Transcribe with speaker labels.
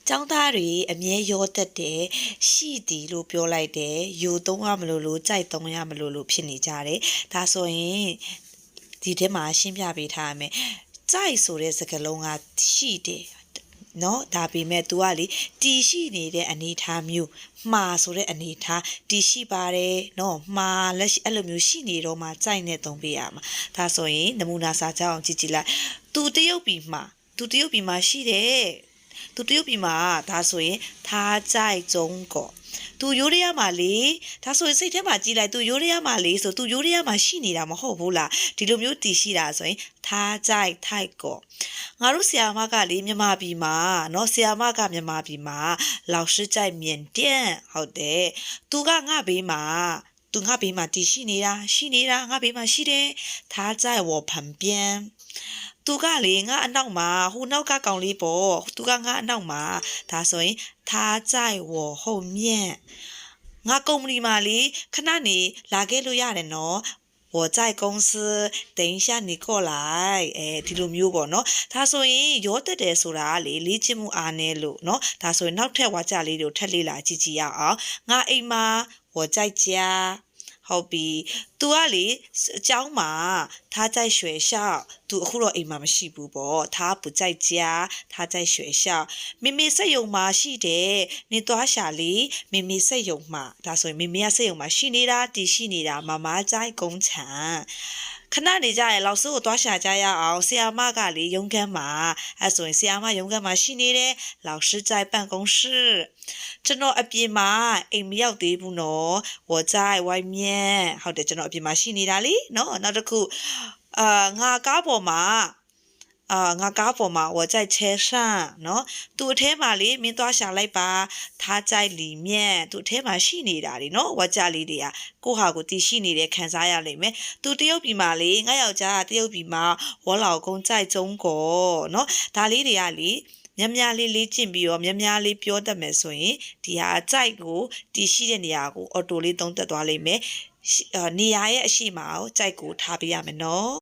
Speaker 1: ကျောင်းသားတွေအမြဲရောတတ်တယ်ရှိသည်လို့ပြောလိုက်တယ်ယူသုံးရမလို့ကြိုက်သုံးရမလို့ဖြစ်နေကြတယ်ဒါဆိုရင်ဒီထဲမှာရှင်းပြပေးထားမယ်ကြိုက်ဆိုတဲ့စကားလုံးကရှိတယ်နော်ဒါပေမဲ့ तू ကလေတီရှိနေတဲ့အနေထားမျိုးမှားဆိုတဲ့အနေထားတီရှိပါတယ်နော်မှားလက်ရှိအဲ့လိုမျိုးရှိနေတော့မှကြိုက်နေသုံးပေးရမှာဒါဆိုရင်နမူနာစာကြောင်းကြည့်လိုက် तू တရုတ်ပြည်မှာရှိတယ်သူတရုတ်ပြည်မှာဒါဆိုရင်ထားကြိုက်ကြုံကောသူယိုရီးယားမှာလေဒါဆိုရင်စိတ်ထဲမှာကြည်လိုက်သူယိုရီးယားမှာလေဆိုသူယိုရီးယားမှာရှိနေတာမဟုတ်ဘူးလားဒီလိုမျိုးတည်ရှိတာဆိုရင်ထားကြိုက်ထိုက်ကောငါတို့ဆီယာမကလေမြန်မာပြည်မှာเนาะဆီယာမကမြန်မာပြည်မှာလောက်ရှိကြိုက်မြန်တဲ့ဟုတ်တယ်သူကငါဘေးမှာသူငါဘေးမှာတည်ရှိနေတာငါဘေးမှာရှိတယ်ထားကြိုက်ဝေါ်ဖန်ပြန်သူကလေငါအနောက်မှာဟိုနောက်ကကောင်လေးပေါ့သူကငါအနောက်မှာဒါဆိုရင်ထားကြိုက်ဝေါ်ဟုတ်မြင့်ငါကုမ္ပဏီမှာလေခဏနေလာခဲ့လို့ရတယ်နော်我在公司等一下你过来ဒီလိုမျိုးပေါ့နော်ဒါဆိုရင်ရောတက်တယ်ဆိုတာလေလေ့ကျင့်မှုအားနည်းလို့နော်ဒါဆိုရင်နောက်ထပ်ဝါကြလေးတွေကိုထပ်လေ့လာကြည့်ကြည့်ရအောင်ငါအိမ်မှာ我在家ဟုတ်ပြီ तू ကလေအเจ้าမှာထားကြိုက်ရွှေလျှောက် तू အခုတော့အိမ်မှာမရှိဘူးပေါ့ထားပူကြိုက်ကြားထားကြိုက်ရွှေလျှောက်မိမိစက်ယုံမှာရှိတယ်နေသွားရှာလေမိမိစက်ယုံမှာဒါဆိုရင်မိမိကစက်ယုံမှာရှိနေတာတည်ရှိနေတာမမကြိုက်ကုန်းချံခဏနေကြရင်လောက်စုကိုသွားရှာကြရအောင်ဆီယာမကလေရုံးခန်းမှာအဲဆိုရင်ဆီယာမရုံးခန်းမှာရှိနေတယ်လောက်ရှိကြိုက်办公室ကျွန်တော်အပြင်မှာအိမ်မရောက်သေးဘူးနော်ဝေါ်ကြိုက်ဝိုင်းမြန်းဟုတ်တယ်ကျွန်တော်အပြင်မှာရှိနေတာလေနော်နောက်တစ်ခုငါကားပေါ်မှာ我在车上နော်သူအထဲမှာလေမင်းသွားရှာလိုက်ပါထားကြိုက်လီမြက်သူအထဲမှာရှိနေတာလေနော်ဝါကြလေးတွေကကိုဟာကိုတည်ရှိနေတဲ့ခံစားရလိမ့်မယ်သူတရုတ်ပြည်မှာလေငါယောက်ျားတရုတ်ပြည်မှာဝေါ်လောက်ကုန်းကြိုက်ကြုံကောနော်ဒါလေးတွေကလေများများလေးလေ့ကျင့်ပြီးတော့များများလေးပြောတတ်မယ်ဆိုရင်ဒီဟာအကြိုက်ကိုတည်ရှိတဲ့နေရာကိုအော်တိုလေးသုံးသက်သွားလိမ့်မယ်နေရာရဲ့အရှိမကိုကြိုက်ကိုထားပေးရမယ်နော်